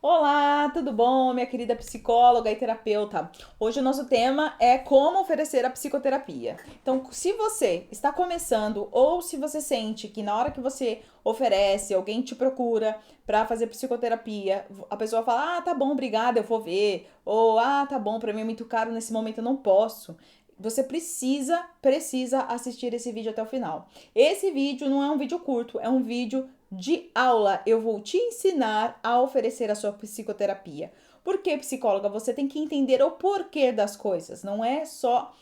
Olá, tudo bom, minha querida psicóloga e terapeuta? Hoje o nosso tema é como oferecer a psicoterapia. Então, se você está começando ou se você sente que na hora que você oferece, alguém te procura para fazer psicoterapia, a pessoa fala: "Ah, tá bom, obrigada, eu vou ver", ou "Ah, tá bom, para mim é muito caro nesse momento, eu não posso". Você precisa assistir esse vídeo até o final. Esse vídeo não é um vídeo curto, é um vídeo de aula. Eu vou te ensinar a oferecer a sua psicoterapia. Porque, psicóloga, você tem que entender o porquê das coisas. Não é só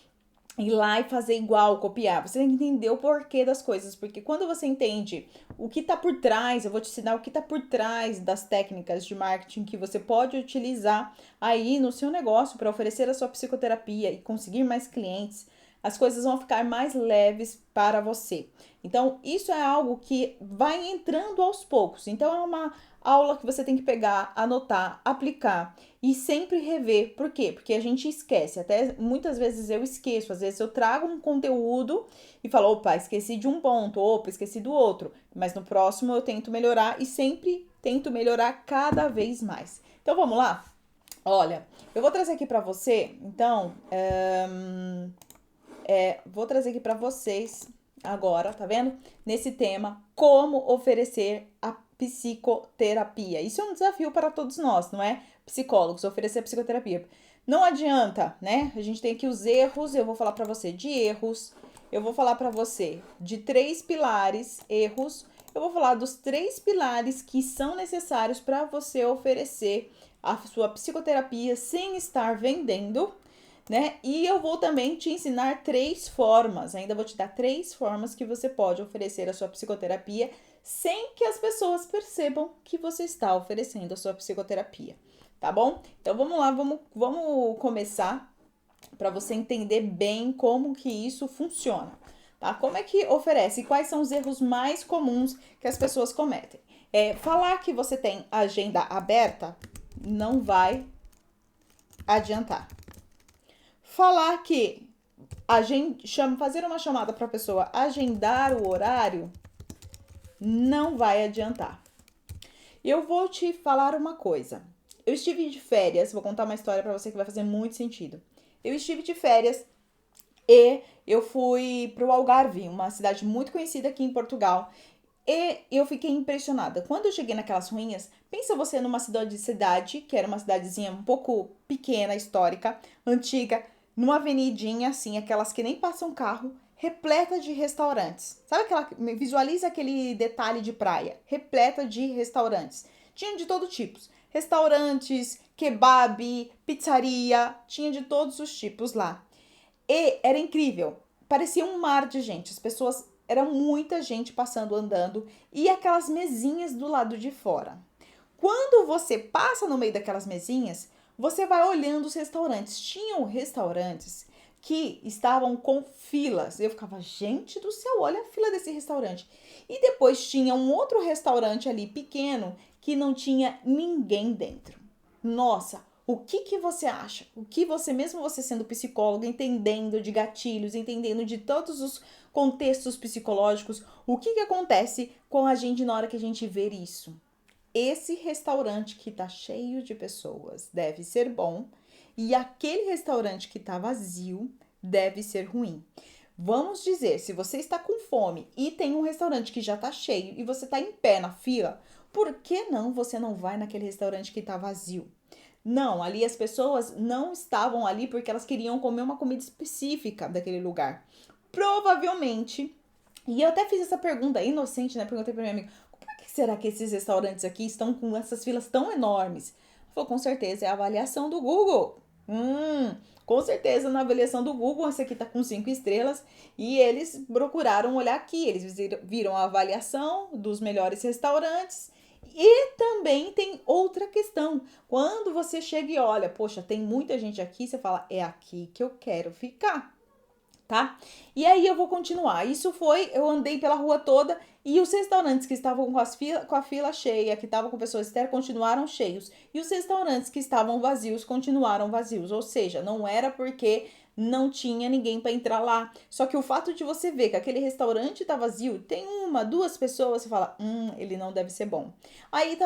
ir lá e fazer igual, copiar. Você tem que entender o porquê das coisas. Porque quando você entende o que está por trás, eu vou te ensinar o que está por trás das técnicas de marketing que você pode utilizar aí no seu negócio para oferecer a sua psicoterapia e conseguir mais clientes. As coisas vão ficar mais leves para você. Então, isso é algo que vai entrando aos poucos. Então, é uma aula que você tem que pegar, anotar, aplicar e sempre rever. Por quê? Porque a gente esquece. Até muitas vezes eu esqueço. Às vezes eu trago um conteúdo e falo, opa, esqueci de um ponto, opa, esqueci do outro. Mas no próximo eu tento melhorar e sempre tento melhorar cada vez mais. Então vamos lá? Olha, eu vou trazer aqui para você, então, vou trazer aqui para vocês agora, tá vendo? Nesse tema, como oferecer a psicoterapia. Isso é um desafio para todos nós, não é? Psicólogos, oferecer psicoterapia. Não adianta, né? A gente tem aqui os erros, eu vou falar para você de erros, eu vou falar para você de 3 pilares, erros, eu vou falar dos 3 pilares que são necessários para você oferecer a sua psicoterapia sem estar vendendo, né? E eu vou também te ensinar 3 formas, ainda vou te dar 3 formas que você pode oferecer a sua psicoterapia sem que as pessoas percebam que você está oferecendo a sua psicoterapia, tá bom? Então vamos lá, vamos começar para você entender bem como que isso funciona, tá? Como é que oferece? E quais são os erros mais comuns que as pessoas cometem? Falar que você tem agenda aberta não vai adiantar. Falar que fazer uma chamada para a pessoa agendar o horário não vai adiantar. Eu vou te falar uma coisa. Eu estive de férias, vou contar uma história para você que vai fazer muito sentido. Eu estive de férias e eu fui para o Algarve, uma cidade muito conhecida aqui em Portugal. E eu fiquei impressionada. Quando eu cheguei naquelas ruínas, pensa você numa cidade, que era uma cidadezinha um pouco pequena, histórica, antiga, numa avenidinha assim, aquelas que nem passam carro, repleta de restaurantes. Sabe aquela. Visualiza aquele detalhe de praia, repleta de restaurantes. Tinha de todo tipo. Restaurantes, kebab, pizzaria, tinha de todos os tipos lá. E era incrível. Parecia um mar de gente. As pessoas. Era muita gente passando, andando. E aquelas mesinhas do lado de fora. Quando você passa no meio daquelas mesinhas, você vai olhando os restaurantes. Tinham restaurantes que estavam com filas. Eu ficava, gente do céu, olha a fila desse restaurante. E depois tinha um outro restaurante ali pequeno que não tinha ninguém dentro. Nossa, o que que você acha? O que você, mesmo você sendo psicólogo, entendendo de gatilhos, entendendo de todos os contextos psicológicos, o que que acontece com a gente na hora que a gente vê isso? Esse restaurante que tá cheio de pessoas deve ser bom e aquele restaurante que tá vazio deve ser ruim. Vamos dizer, se você está com fome e tem um restaurante que já tá cheio e você tá em pé na fila, por que não você não vai naquele restaurante que tá vazio? Não, ali as pessoas não estavam ali porque elas queriam comer uma comida específica daquele lugar. Provavelmente, e eu até fiz essa pergunta inocente, né? Perguntei pra minha amiga, por que será que esses restaurantes aqui estão com essas filas tão enormes? Ela falou, com certeza é a avaliação do Google. Com certeza na avaliação do Google, esse aqui tá com 5 estrelas e eles procuraram olhar aqui, eles viram a avaliação dos melhores restaurantes. E também tem outra questão. Quando você chega e olha, poxa, tem muita gente aqui, você fala, é aqui que eu quero ficar, tá? E aí eu vou continuar. Isso foi, eu andei pela rua toda e os restaurantes que estavam com a fila cheia, que estavam com pessoas externas, continuaram cheios. E os restaurantes que estavam vazios continuaram vazios. Ou seja, não era porque não tinha ninguém para entrar lá. Só que o fato de você ver que aquele restaurante tá vazio, tem uma, duas pessoas, você fala, ele não deve ser bom. Aí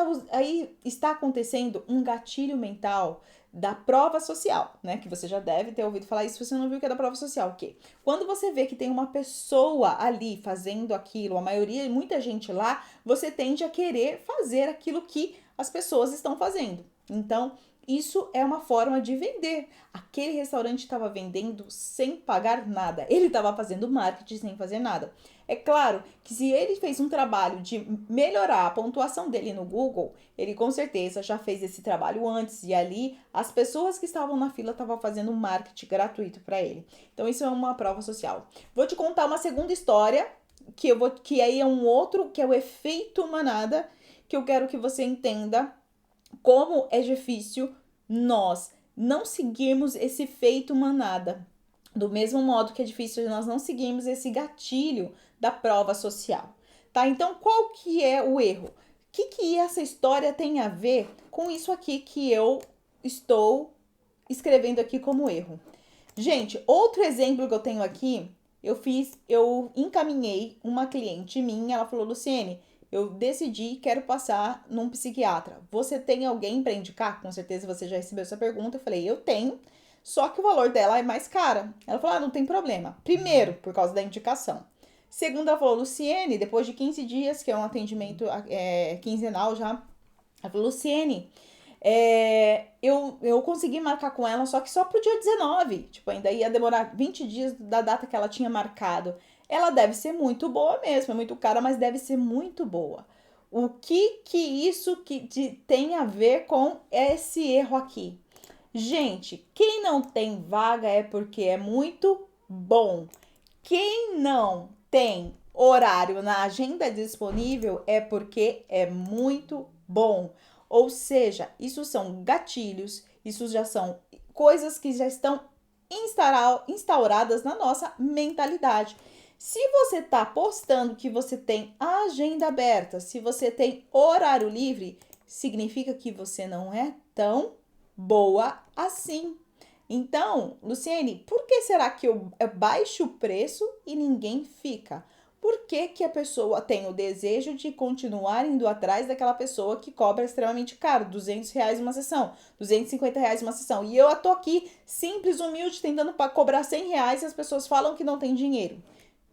está acontecendo um gatilho mental da prova social, né? Que você já deve ter ouvido falar isso, se você não viu que é da prova social, o quê? Quando você vê que tem uma pessoa ali fazendo aquilo, a maioria, muita gente lá, você tende a querer fazer aquilo que as pessoas estão fazendo. Então, isso é uma forma de vender. Aquele restaurante estava vendendo sem pagar nada. Ele estava fazendo marketing sem fazer nada. É claro que se ele fez um trabalho de melhorar a pontuação dele no Google, ele com certeza já fez esse trabalho antes e ali as pessoas que estavam na fila estavam fazendo marketing gratuito para ele. Então isso é uma prova social. Vou te contar uma segunda história que aí é um outro, que é o efeito manada, que eu quero que você entenda como é difícil nós não seguirmos esse efeito manada. Do mesmo modo que é difícil nós não seguirmos esse gatilho da prova social, tá? Então, qual que é o erro? O que essa história tem a ver com isso aqui que eu estou escrevendo aqui como erro? Gente, outro exemplo que eu tenho aqui, eu encaminhei uma cliente minha, ela falou, Luciene, eu decidi, quero passar num psiquiatra. Você tem alguém para indicar? Com certeza você já recebeu essa pergunta. Eu falei, eu tenho, só que o valor dela é mais cara. Ela falou, não tem problema. Primeiro, por causa da indicação. Segundo, ela falou, Luciene, depois de 15 dias, que é um atendimento quinzenal já, ela falou, Luciene, eu consegui marcar com ela, só que só pro dia 19. Tipo, ainda ia demorar 20 dias da data que ela tinha marcado. Ela deve ser muito boa mesmo, é muito cara, mas deve ser muito boa. O que isso tem a ver com esse erro aqui? Gente, quem não tem vaga é porque é muito bom. Quem não tem horário na agenda disponível é porque é muito bom. Ou seja, isso são gatilhos, isso já são coisas que já estão instauradas na nossa mentalidade. Se você está postando que você tem agenda aberta, se você tem horário livre, significa que você não é tão boa assim. Então, Luciene, por que será que eu baixo o preço e ninguém fica? Por que que a pessoa tem o desejo de continuar indo atrás daquela pessoa que cobra extremamente caro, R$ 200 uma sessão, R$ 250 uma sessão? E eu tô aqui, simples, humilde, tentando cobrar R$ 100 e as pessoas falam que não tem dinheiro.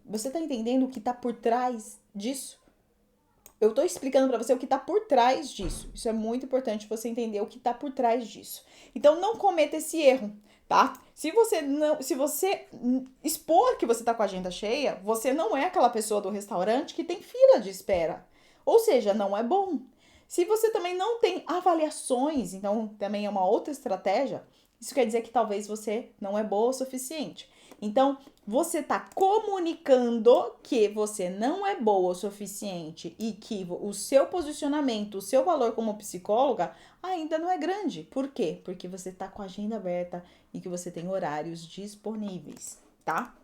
Você tá entendendo o que tá por trás disso? Eu tô explicando para você o que tá por trás disso. Isso é muito importante você entender o que tá por trás disso. Então não cometa esse erro, tá? Se você expor que você tá com a agenda cheia, você não é aquela pessoa do restaurante que tem fila de espera. Ou seja, não é bom. Se você também não tem avaliações, então também é uma outra estratégia, isso quer dizer que talvez você não é boa o suficiente. Então, você está comunicando que você não é boa o suficiente e que o seu posicionamento, o seu valor como psicóloga ainda não é grande. Por quê? Porque você está com a agenda aberta e que você tem horários disponíveis, tá?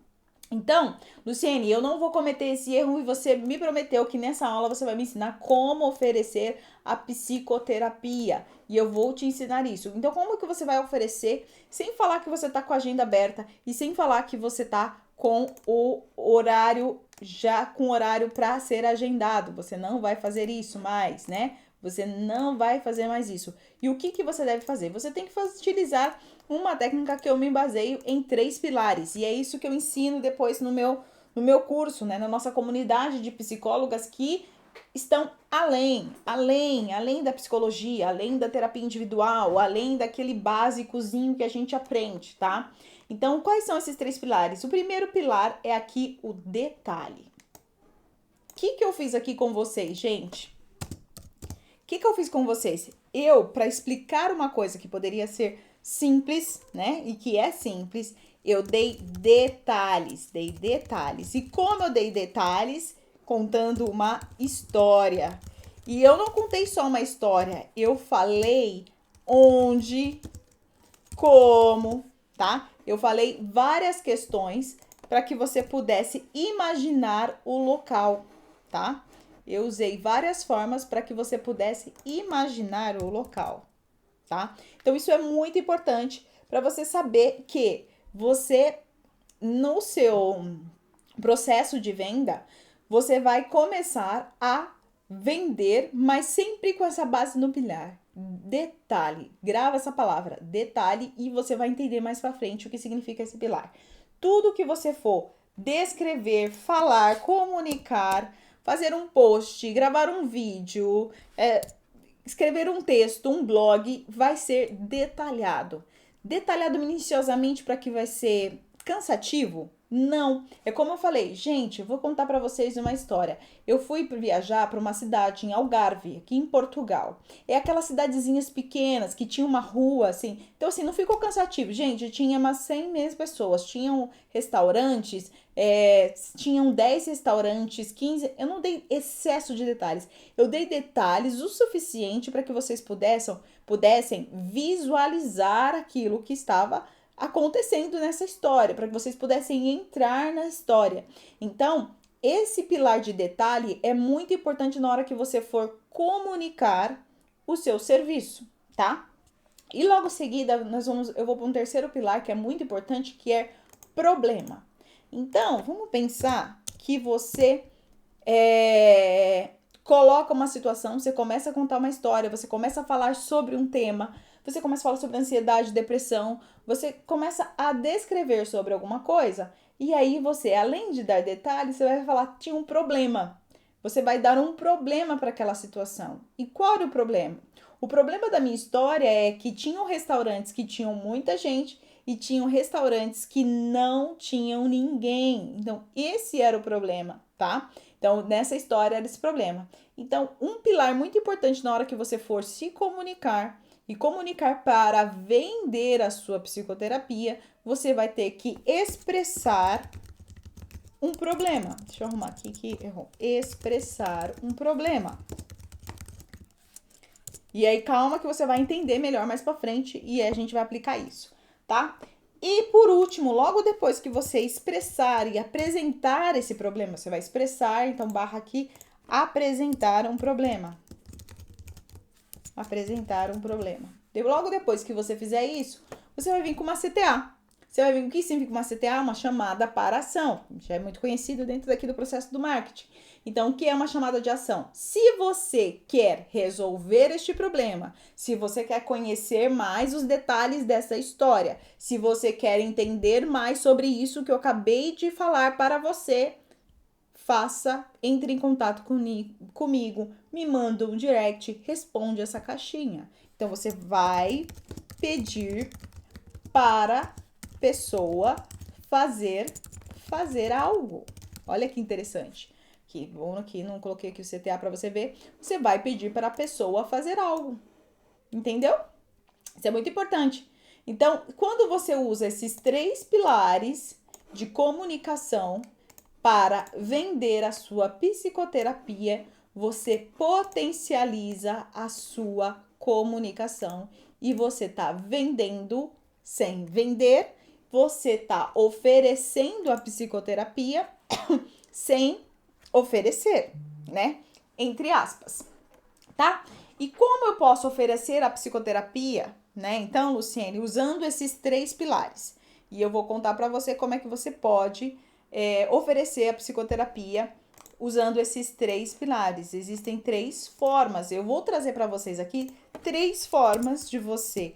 Então, Luciene, eu não vou cometer esse erro e você me prometeu que nessa aula você vai me ensinar como oferecer a psicoterapia. E eu vou te ensinar isso. Então, como que você vai oferecer sem falar que você tá com a agenda aberta e sem falar que você tá com o horário, já com horário para ser agendado? Você não vai fazer isso mais, né? Você não vai fazer mais isso. E o que você deve fazer? Você tem que utilizar uma técnica que eu me baseio em 3 pilares. E é isso que eu ensino depois no meu curso, né? Na nossa comunidade de psicólogas que estão além da psicologia, além da terapia individual, além daquele básicozinho que a gente aprende, tá? Então, quais são esses 3 pilares? O primeiro pilar é aqui o detalhe. O que eu fiz aqui com vocês, gente? O que eu fiz com vocês? Para explicar uma coisa que poderia ser simples, né? E que é simples, eu dei detalhes. E como eu dei detalhes? Contando uma história. E eu não contei só uma história, eu falei onde, como, tá? Eu falei várias questões para que você pudesse imaginar o local, tá? Eu usei várias formas para que você pudesse imaginar o local, tá? Então, isso é muito importante para você saber que você, no seu processo de venda, você vai começar a vender, mas sempre com essa base no pilar. Detalhe, grava essa palavra, detalhe, e você vai entender mais pra frente o que significa esse pilar. Tudo que você for descrever, falar, comunicar, fazer um post, gravar um vídeo, escrever um texto, um blog, vai ser detalhado. Detalhado minuciosamente para que vai ser cansativo? Não. É como eu falei, gente, eu vou contar para vocês uma história. Eu fui viajar para uma cidade em Algarve, aqui em Portugal. É aquelas cidadezinhas pequenas que tinha uma rua assim. Então assim, não ficou cansativo. Gente, tinha umas 100 mil pessoas, tinham restaurantes, tinham 10 restaurantes, 15. Eu não dei excesso de detalhes. Eu dei detalhes o suficiente para que vocês pudessem visualizar aquilo que estava acontecendo nessa história, para que vocês pudessem entrar na história. Então, esse pilar de detalhe é muito importante na hora que você for comunicar o seu serviço, tá? E logo em seguida, eu vou para um terceiro pilar que é muito importante, que é problema. Então, vamos pensar que você coloca uma situação, você começa a contar uma história, você começa a falar sobre um tema, você começa a falar sobre ansiedade, depressão, você começa a descrever sobre alguma coisa, e aí você, além de dar detalhes, você vai falar que tinha um problema. Você vai dar um problema para aquela situação. E qual era o problema? O problema da minha história é que tinham restaurantes que tinham muita gente e tinham restaurantes que não tinham ninguém. Então, esse era o problema, tá? Então, nessa história era esse problema. Então, um pilar muito importante na hora que você for se comunicar e comunicar para vender a sua psicoterapia, você vai ter que expressar um problema. Deixa eu arrumar aqui que errou. Expressar um problema. E aí, calma que você vai entender melhor mais pra frente e a gente vai aplicar isso, tá? E por último, logo depois que você expressar e apresentar esse problema, você vai expressar, então barra aqui, apresentar um problema. Apresentar um problema. Logo depois que você fizer isso, você vai vir com uma CTA. Você vai vir, o que significa uma CTA? Uma chamada para ação. Já é muito conhecido dentro daqui do processo do marketing. Então, o que é uma chamada de ação? Se você quer resolver este problema, se você quer conhecer mais os detalhes dessa história, se você quer entender mais sobre isso que eu acabei de falar para você, entre em contato comigo, me manda um direct, responde essa caixinha. Então, você vai pedir para pessoa fazer algo. Olha que interessante. Aqui não coloquei aqui o CTA para você ver. Você vai pedir para a pessoa fazer algo. Entendeu? Isso é muito importante. Então, quando você usa esses 3 pilares de comunicação para vender a sua psicoterapia, você potencializa a sua comunicação e você está vendendo sem vender, você está oferecendo a psicoterapia sem oferecer, né? Entre aspas, tá? E como eu posso oferecer a psicoterapia, né? Então, Luciene, usando esses 3 pilares. E eu vou contar para você como é que você pode oferecer a psicoterapia usando esses 3 pilares. Existem 3 formas. Eu vou trazer para vocês aqui 3 formas de você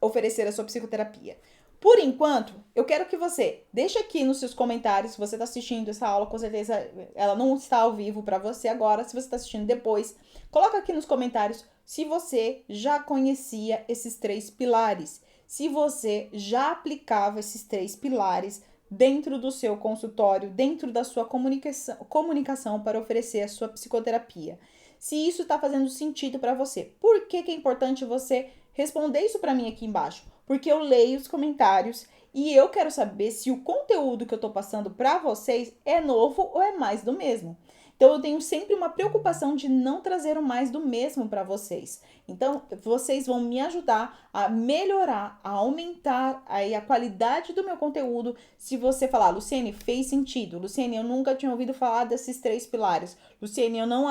oferecer a sua psicoterapia. Por enquanto, eu quero que você deixe aqui nos seus comentários, se você está assistindo essa aula, com certeza ela não está ao vivo para você agora, se você está assistindo depois, coloca aqui nos comentários se você já conhecia esses 3 pilares, se você já aplicava esses 3 pilares dentro do seu consultório, dentro da sua comunicação para oferecer a sua psicoterapia. Se isso está fazendo sentido para você. Por que é importante você responder isso para mim aqui embaixo? Porque eu leio os comentários e eu quero saber se o conteúdo que eu tô passando para vocês é novo ou é mais do mesmo. Então eu tenho sempre uma preocupação de não trazer o mais do mesmo para vocês. Então vocês vão me ajudar a melhorar, a aumentar aí a qualidade do meu conteúdo. Se você falar, Luciene, fez sentido. Luciene, eu nunca tinha ouvido falar desses 3 pilares. Luciene, eu não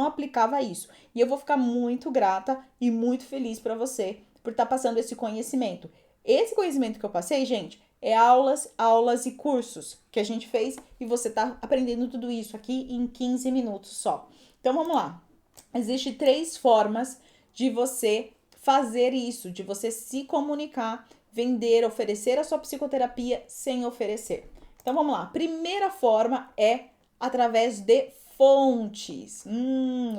aplicava isso. E eu vou ficar muito grata e muito feliz para você por estar passando esse conhecimento. Esse conhecimento que eu passei, gente, é aulas, aulas e cursos que a gente fez e você tá aprendendo tudo isso aqui em 15 minutos só. Então vamos lá. Existem 3 formas de você fazer isso, de você se comunicar, vender, oferecer a sua psicoterapia sem oferecer. Então vamos lá. Primeira forma é através de fontes.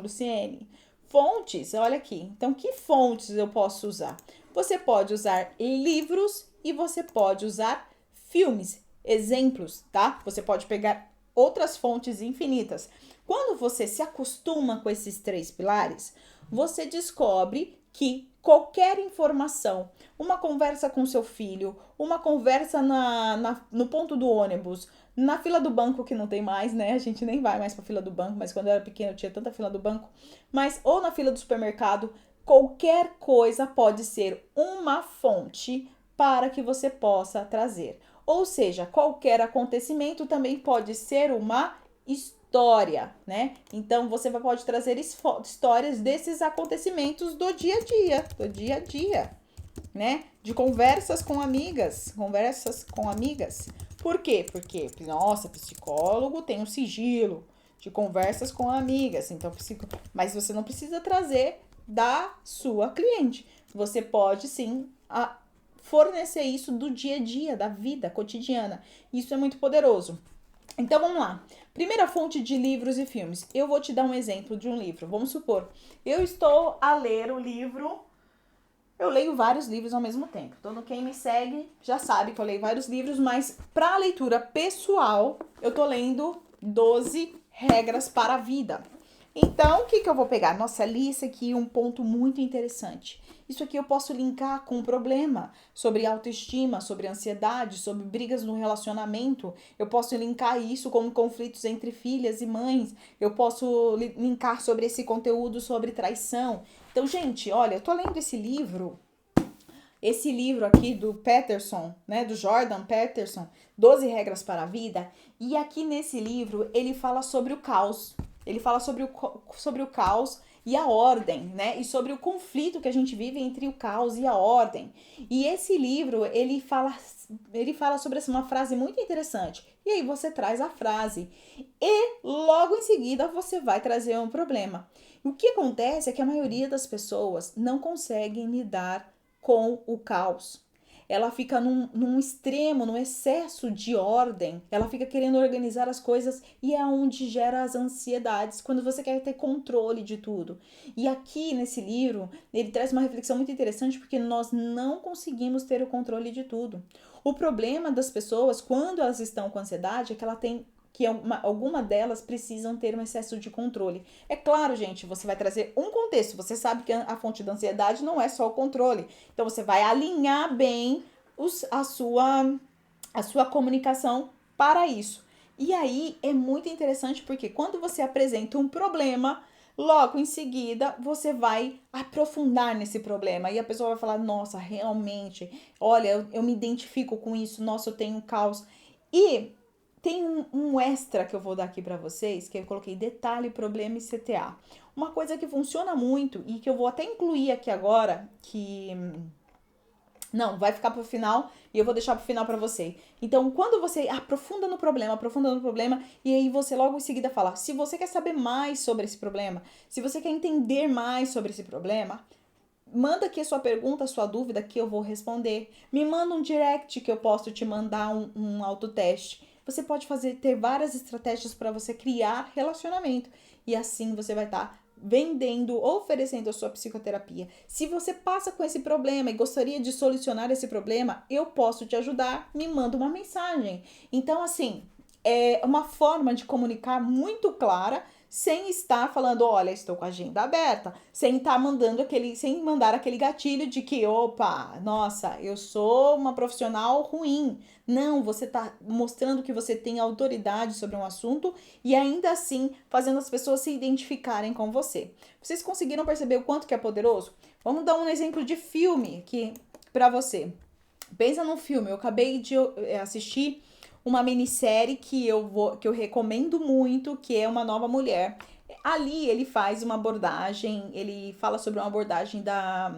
Luciene, fontes, olha aqui. Então, que fontes eu posso usar? Você pode usar livros e você pode usar filmes, exemplos, tá? Você pode pegar outras fontes infinitas. Quando você se acostuma com esses 3 pilares, você descobre que qualquer informação, uma conversa com seu filho, uma conversa no ponto do ônibus, na fila do banco, que não tem mais, né? A gente nem vai mais pra fila do banco, mas quando eu era pequena eu tinha tanta fila do banco. Mas, ou na fila do supermercado, qualquer coisa pode ser uma fonte para que você possa trazer. Ou seja, qualquer acontecimento também pode ser uma história, né? Então você pode trazer histórias desses acontecimentos do dia a dia, né? De conversas com amigas, Por quê? Porque, nossa, psicólogo tem um sigilo de conversas com amigas, então mas você não precisa trazer da sua cliente. Você pode sim fornecer isso do dia a dia, da vida cotidiana. Isso é muito poderoso. Então vamos lá. Primeira fonte de livros e filmes. Eu vou te dar um exemplo de um livro. Vamos supor, eu estou a ler o livro. Eu leio vários livros ao mesmo tempo. Então, quem me segue já sabe que eu leio vários livros, mas para leitura pessoal, eu tô lendo 12 regras para a vida. Então, o que eu vou pegar? Nossa, li isso aqui um ponto muito interessante. Isso aqui eu posso linkar com um problema sobre autoestima, sobre ansiedade, sobre brigas no relacionamento. Eu posso linkar isso com conflitos entre filhas e mães. Eu posso linkar sobre esse conteúdo sobre traição. Então, gente, olha, eu tô lendo esse livro aqui do Peterson, né, do Jordan Peterson, 12 regras para a vida, e aqui nesse livro ele fala sobre o caos. Ele fala sobre o caos e a ordem, né? E sobre o conflito que a gente vive entre o caos e a ordem. E esse livro, ele fala sobre uma frase muito interessante. E aí você traz a frase e logo em seguida você vai trazer um problema. O que acontece é que a maioria das pessoas não conseguem lidar com o caos. Ela fica num extremo, num excesso de ordem. Ela fica querendo organizar as coisas e é onde gera as ansiedades, quando você quer ter controle de tudo. E aqui nesse livro, ele traz uma reflexão muito interessante porque nós não conseguimos ter o controle de tudo. O problema das pessoas, quando elas estão com ansiedade, é que ela tem que alguma delas precisam ter um excesso de controle. É claro, gente, você vai trazer um contexto. Você sabe que a fonte da ansiedade não é só o controle. Então, você vai alinhar bem a sua comunicação para isso. E aí, é muito interessante porque quando você apresenta um problema, logo em seguida, você vai aprofundar nesse problema. E a pessoa vai falar, nossa, realmente, olha, eu me identifico com isso. Nossa, eu tenho um caos. E tem um extra que eu vou dar aqui pra vocês, que eu coloquei detalhe, problema e CTA. Uma coisa que funciona muito e que eu vou até incluir aqui agora, que não, vai ficar pro final e eu vou deixar pro final pra você. Então, quando você aprofunda no problema, e aí você logo em seguida fala, se você quer saber mais sobre esse problema, se você quer entender mais sobre esse problema, manda aqui a sua pergunta, a sua dúvida, que eu vou responder. Me manda um direct que eu posso te mandar um autoteste. Você pode ter várias estratégias para você criar relacionamento. E assim você vai estar vendendo, oferecendo a sua psicoterapia. Se você passa com esse problema e gostaria de solucionar esse problema, eu posso te ajudar. Me manda uma mensagem. Então, assim, é uma forma de comunicar muito clara, sem estar falando, olha, estou com a agenda aberta, sem mandar aquele gatilho de que, opa, nossa, eu sou uma profissional ruim. Não, você está mostrando que você tem autoridade sobre um assunto e ainda assim fazendo as pessoas se identificarem com você. Vocês conseguiram perceber o quanto que é poderoso? Vamos dar um exemplo de filme aqui para você. Pensa num filme, eu acabei de assistir uma minissérie que eu recomendo muito, que é Uma Nova Mulher. Ali ele faz uma abordagem, ele fala sobre uma abordagem da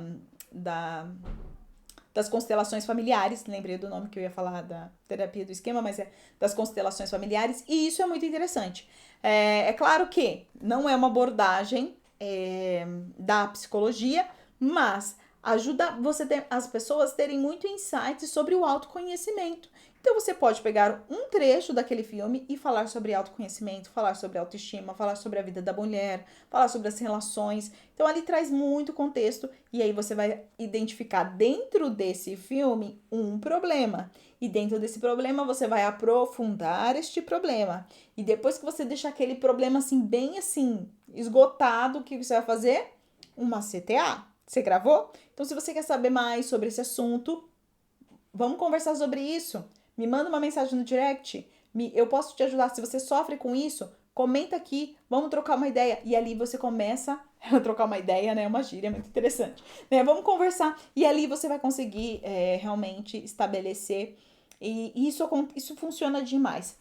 das constelações familiares. Lembrei do nome que eu ia falar da terapia do esquema, mas é das constelações familiares. E isso é muito interessante. É claro que não é uma abordagem da psicologia, mas ajuda as pessoas terem muito insight sobre o autoconhecimento. Então você pode pegar um trecho daquele filme e falar sobre autoconhecimento, falar sobre autoestima, falar sobre a vida da mulher, falar sobre as relações. Então ali traz muito contexto e aí você vai identificar dentro desse filme um problema. E dentro desse problema você vai aprofundar este problema. E depois que você deixar aquele problema assim bem assim esgotado, o que você vai fazer? Uma CTA. Você gravou? Então se você quer saber mais sobre esse assunto, vamos conversar sobre isso. Me manda uma mensagem no direct. Eu posso te ajudar. Se você sofre com isso, comenta aqui. Vamos trocar uma ideia. E ali você começa a trocar uma ideia, né? Uma gíria muito interessante. Né? Vamos conversar. E ali você vai conseguir realmente estabelecer. E isso funciona demais.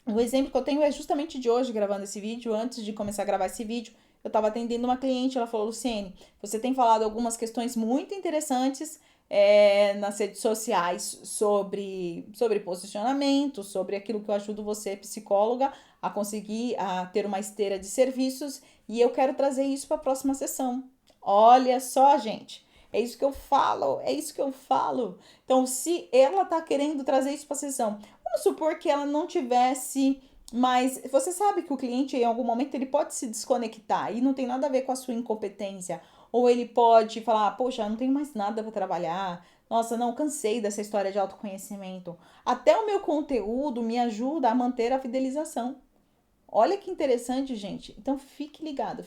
O exemplo que eu tenho é justamente de hoje, gravando esse vídeo. Antes de começar a gravar esse vídeo, eu estava atendendo uma cliente. Ela falou: Luciene, você tem falado algumas questões muito interessantes nas redes sociais sobre posicionamento, sobre aquilo que eu ajudo você, psicóloga, a conseguir ter uma esteira de serviços, e eu quero trazer isso para a próxima sessão. Olha só, gente, é isso que eu falo, é isso que eu falo. Então, se ela tá querendo trazer isso para a sessão, vamos supor que ela não tivesse, mas você sabe que o cliente em algum momento ele pode se desconectar e não tem nada a ver com a sua incompetência. Ou ele pode falar: poxa, não tenho mais nada para trabalhar. Nossa, não, cansei dessa história de autoconhecimento. Até o meu conteúdo me ajuda a manter a fidelização. Olha que interessante, gente. Então fica ligado,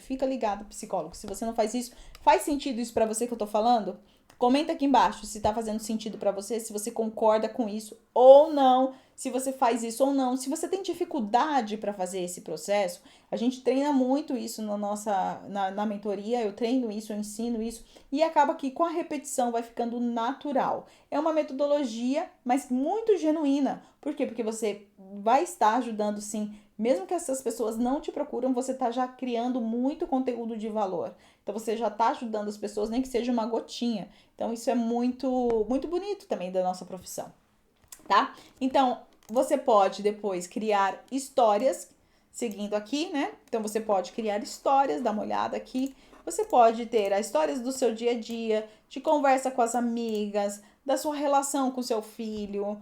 psicólogo. Se você não faz isso, faz sentido isso para você que eu tô falando? Comenta aqui embaixo se tá fazendo sentido para você, se você concorda com isso ou não, se você faz isso ou não. Se você tem dificuldade para fazer esse processo, a gente treina muito isso na mentoria, eu treino isso, eu ensino isso, e acaba que com a repetição vai ficando natural. É uma metodologia, mas muito genuína. Por quê? Porque você vai estar ajudando, sim. Mesmo que essas pessoas não te procuram, você está já criando muito conteúdo de valor. Então você já está ajudando as pessoas, nem que seja uma gotinha. Então isso é muito, muito bonito também da nossa profissão, tá? Então você pode depois criar histórias, seguindo aqui, né? Então você pode criar histórias, dá uma olhada aqui. Você pode ter as histórias do seu dia a dia, de conversa com as amigas, da sua relação com seu filho,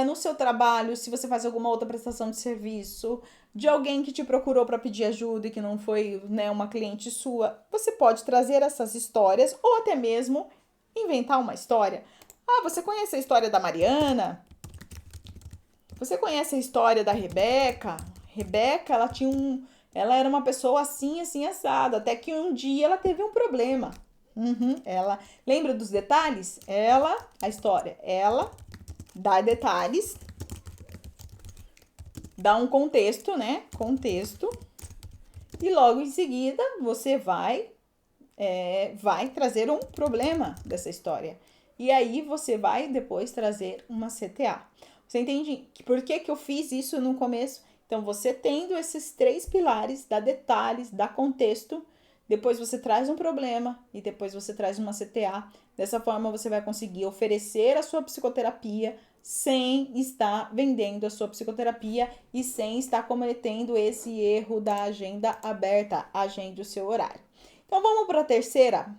no seu trabalho, se você faz alguma outra prestação de serviço, de alguém que te procurou para pedir ajuda e que não foi, né, uma cliente sua. Você pode trazer essas histórias ou até mesmo inventar uma história. Ah, você conhece a história da Mariana? Você conhece a história da Rebeca? Rebeca, ela era uma pessoa assim, assim, assada, até que um dia ela teve um problema. Ela lembra dos detalhes? A história, ela dá detalhes, dá um contexto, né? Contexto. E logo em seguida você vai trazer um problema dessa história. E aí você vai depois trazer uma CTA. Você entende por que eu fiz isso no começo? Então, você tendo esses 3 pilares, dá detalhes, dá contexto, depois você traz um problema e depois você traz uma CTA. Dessa forma, você vai conseguir oferecer a sua psicoterapia sem estar vendendo a sua psicoterapia e sem estar cometendo esse erro da agenda aberta. Agende o seu horário. Então, vamos para a terceira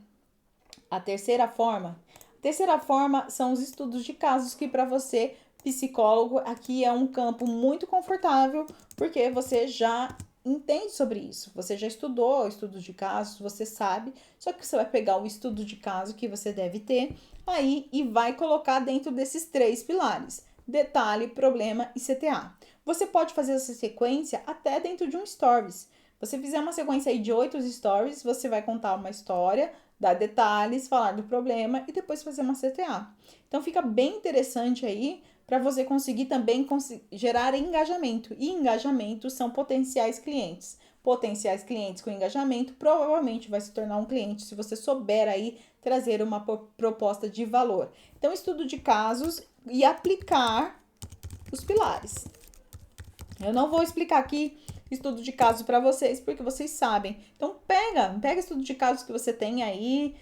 forma. A terceira forma são os estudos de casos, que para você, psicólogo, aqui é um campo muito confortável, porque você já entende sobre isso. Você já estudou estudos de casos, você sabe, só que você vai pegar o estudo de caso que você deve ter aí e vai colocar dentro desses 3 pilares: detalhe, problema e CTA. Você pode fazer essa sequência até dentro de um stories. Você fizer uma sequência aí de 8 stories, você vai contar uma história, dar detalhes, falar do problema e depois fazer uma CTA. Então fica bem interessante aí para você conseguir também gerar engajamento. E engajamento são potenciais clientes. Potenciais clientes com engajamento provavelmente vai se tornar um cliente se você souber aí trazer uma proposta de valor. Então, estudo de casos e aplicar os pilares. Eu não vou explicar aqui estudo de caso para vocês, porque vocês sabem. Então, pega estudo de casos que você tem aí,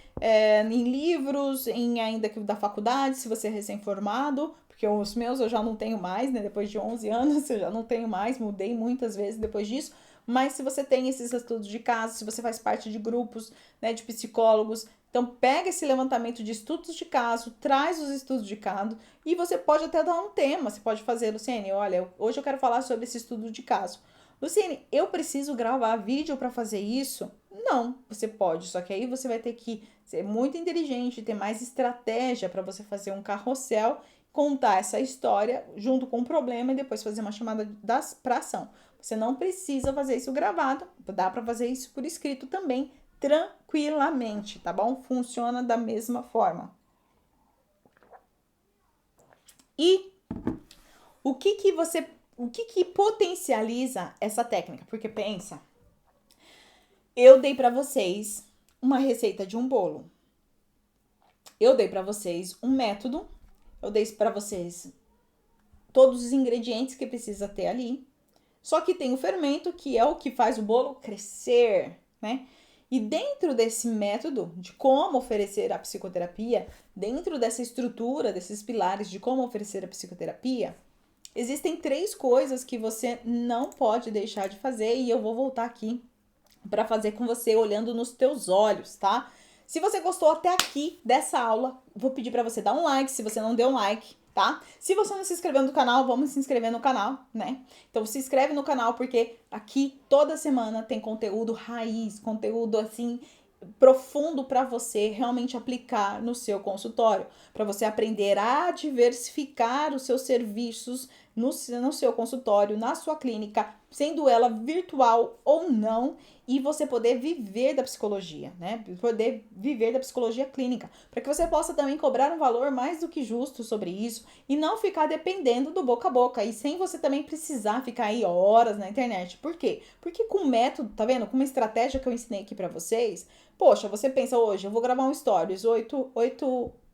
em livros, ainda que da faculdade, se você é recém-formado, porque os meus eu já não tenho mais, né? Depois de 11 anos eu já não tenho mais, mudei muitas vezes depois disso. Mas se você tem esses estudos de caso, se você faz parte de grupos, né, de psicólogos, então pega esse levantamento de estudos de caso, traz os estudos de caso e você pode até dar um tema. Você pode fazer, Luciene, olha, hoje eu quero falar sobre esse estudo de caso. Luciene, eu preciso gravar vídeo para fazer isso? Não, você pode, só que aí você vai ter que ser muito inteligente, ter mais estratégia para você fazer um carrossel, contar essa história junto com o problema e depois fazer uma chamada para ação. Você não precisa fazer isso gravado, dá para fazer isso por escrito também, tranquilamente, tá bom? Funciona da mesma forma. E o que potencializa essa técnica? Porque pensa, eu dei para vocês uma receita de um bolo. Eu dei para vocês um método, eu dei para vocês todos os ingredientes que precisa ter ali. Só que tem o fermento, que é o que faz o bolo crescer, né? E dentro desse método de como oferecer a psicoterapia, dentro dessa estrutura, desses pilares de como oferecer a psicoterapia, existem 3 coisas que você não pode deixar de fazer e eu vou voltar aqui para fazer com você olhando nos teus olhos, tá? Se você gostou até aqui dessa aula, vou pedir para você dar um like, se você não deu um like, tá? Se você não se inscreveu no canal, vamos se inscrever no canal, né? Então se inscreve no canal porque aqui toda semana tem conteúdo raiz, conteúdo assim profundo para você realmente aplicar no seu consultório, para você aprender a diversificar os seus serviços no seu consultório, na sua clínica, sendo ela virtual ou não, e você poder viver da psicologia, né? Poder viver da psicologia clínica, para que você possa também cobrar um valor mais do que justo sobre isso e não ficar dependendo do boca a boca e sem você também precisar ficar aí horas na internet. Por quê? Porque com o método, tá vendo? Com uma estratégia que eu ensinei aqui para vocês, poxa, você pensa hoje, eu vou gravar um stories,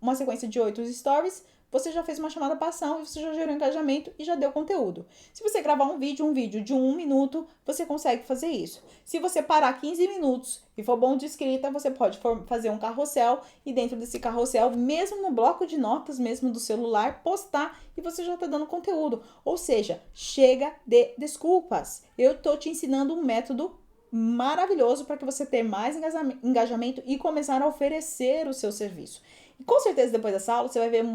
uma sequência de 8 stories, você já fez uma chamada para ação e você já gerou engajamento e já deu conteúdo. Se você gravar um vídeo de 1 minuto, você consegue fazer isso. Se você parar 15 minutos e for bom de escrita, você pode fazer um carrossel e dentro desse carrossel, mesmo no bloco de notas, mesmo do celular, postar e você já tá dando conteúdo. Ou seja, chega de desculpas. Eu tô te ensinando um método maravilhoso para que você tenha mais engajamento e começar a oferecer o seu serviço. E com certeza depois dessa aula você vai ver,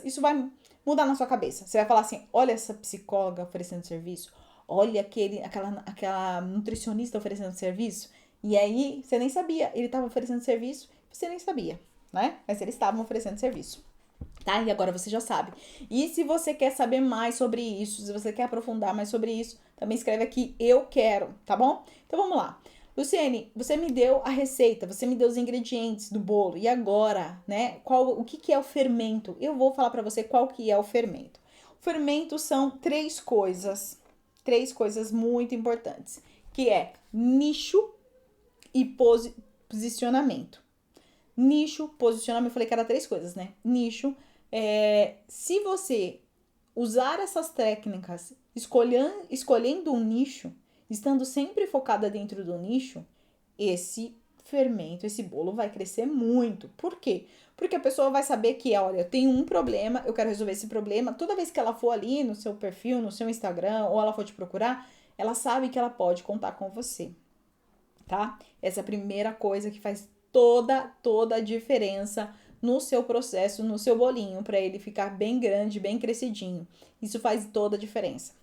isso vai mudar na sua cabeça. Você vai falar assim, olha essa psicóloga oferecendo serviço, olha aquela nutricionista oferecendo serviço. E aí você nem sabia, ele estava oferecendo serviço, você nem sabia, né? Mas eles estavam oferecendo serviço. Tá? E agora você já sabe. E se você quer saber mais sobre isso, se você quer aprofundar mais sobre isso, também escreve aqui, eu quero, tá bom? Então vamos lá. Luciene, você me deu a receita, você me deu os ingredientes do bolo. E agora, né? O que é o fermento? Eu vou falar para você qual que é o fermento. O fermento são 3 coisas muito importantes, que é nicho e posicionamento. Nicho, posicionamento, eu falei que era 3 coisas, né? Nicho, se você usar essas técnicas escolhendo um nicho, estando sempre focada dentro do nicho, esse fermento, esse bolo vai crescer muito. Por quê? Porque a pessoa vai saber que, olha, eu tenho um problema, eu quero resolver esse problema. Toda vez que ela for ali no seu perfil, no seu Instagram, ou ela for te procurar, ela sabe que ela pode contar com você, tá? Essa é a primeira coisa que faz toda a diferença no seu processo, no seu bolinho, para ele ficar bem grande, bem crescidinho. Isso faz toda a diferença.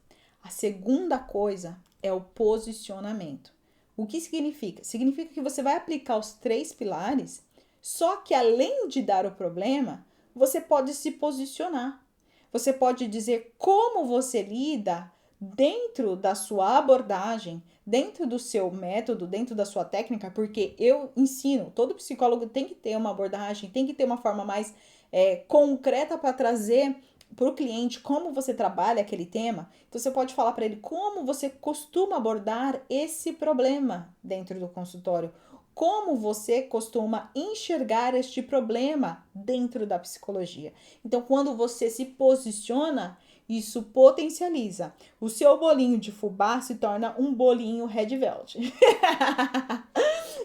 A segunda coisa é o posicionamento. O que significa? Significa que você vai aplicar os 3 pilares, só que além de dar o problema, você pode se posicionar. Você pode dizer como você lida dentro da sua abordagem, dentro do seu método, dentro da sua técnica, porque eu ensino, todo psicólogo tem que ter uma abordagem, tem que ter uma forma mais concreta para trazer para o cliente como você trabalha aquele tema. Então você pode falar para ele como você costuma abordar esse problema dentro do consultório, como você costuma enxergar este problema dentro da psicologia. Então quando você se posiciona, Isso potencializa. O seu bolinho de fubá se torna um bolinho red velvet.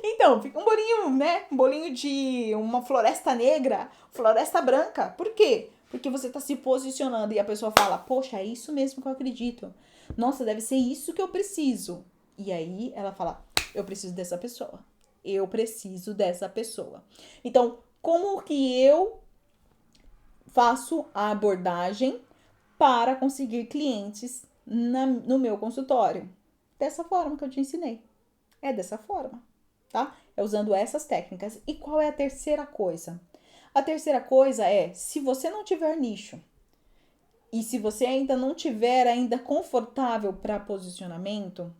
Então, fica um bolinho, né? Um bolinho de uma floresta negra, floresta branca. Por quê? Porque você tá se posicionando e a pessoa fala, poxa, é isso mesmo que eu acredito. Nossa, deve ser isso que eu preciso. E aí ela fala, eu preciso dessa pessoa. Eu preciso dessa pessoa. Então, como que eu faço a abordagem para conseguir clientes no meu consultório? Dessa forma que eu te ensinei. É dessa forma, tá? É usando essas técnicas. E qual é a terceira coisa? A terceira coisa é, se você não tiver nicho e se você ainda não tiver ainda confortável para posicionamento,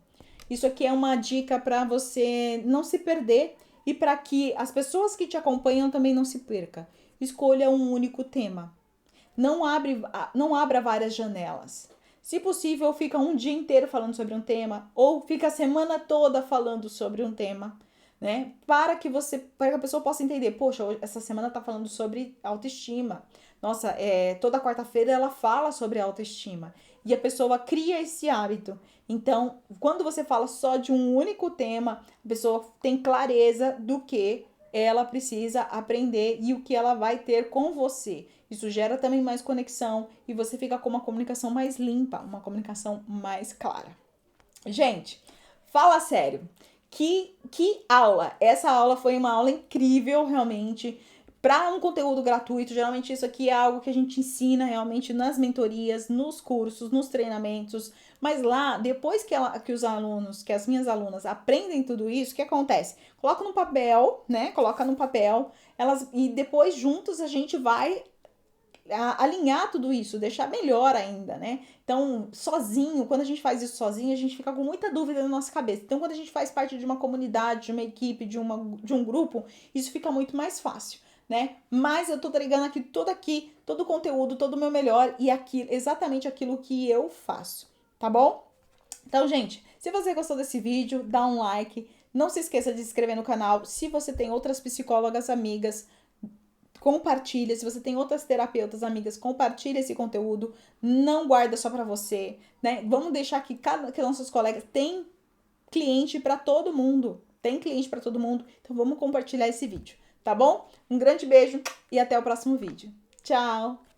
isso aqui é uma dica para você não se perder e para que as pessoas que te acompanham também não se percam. Escolha um único tema. Não abra várias janelas. Se possível, fica um dia inteiro falando sobre um tema ou fica a semana toda falando sobre um tema, né? Para que a pessoa possa entender, poxa, essa semana tá falando sobre autoestima. Nossa, toda quarta-feira ela fala sobre autoestima e a pessoa cria esse hábito. Então, quando você fala só de um único tema, a pessoa tem clareza do que ela precisa aprender e o que ela vai ter com você. Isso gera também mais conexão e você fica com uma comunicação mais limpa, uma comunicação mais clara. Gente, fala sério. Que aula! Essa aula foi uma aula incrível, realmente, para um conteúdo gratuito. Geralmente isso aqui é algo que a gente ensina realmente nas mentorias, nos cursos, nos treinamentos. Mas lá, depois que as minhas alunas aprendem tudo isso, o que acontece? Coloca no papel, né? Coloca no papel, e depois juntos a gente vai alinhar tudo isso, deixar melhor ainda, né? Então, sozinho, quando a gente faz isso sozinho, a gente fica com muita dúvida na nossa cabeça. Então, quando a gente faz parte de uma comunidade, de uma equipe, de um grupo, isso fica muito mais fácil, né? Mas eu tô entregando todo o conteúdo, todo o meu melhor e exatamente aquilo que eu faço, tá bom? Então, gente, se você gostou desse vídeo, dá um like. Não se esqueça de se inscrever no canal. Se você tem outras psicólogas amigas, compartilha. Se você tem outras terapeutas amigas, compartilha esse conteúdo. Não guarda só para você, né? Vamos deixar que nossos colegas tem cliente para todo mundo. Tem cliente para todo mundo. Então vamos compartilhar esse vídeo, tá bom? Um grande beijo e até o próximo vídeo. Tchau!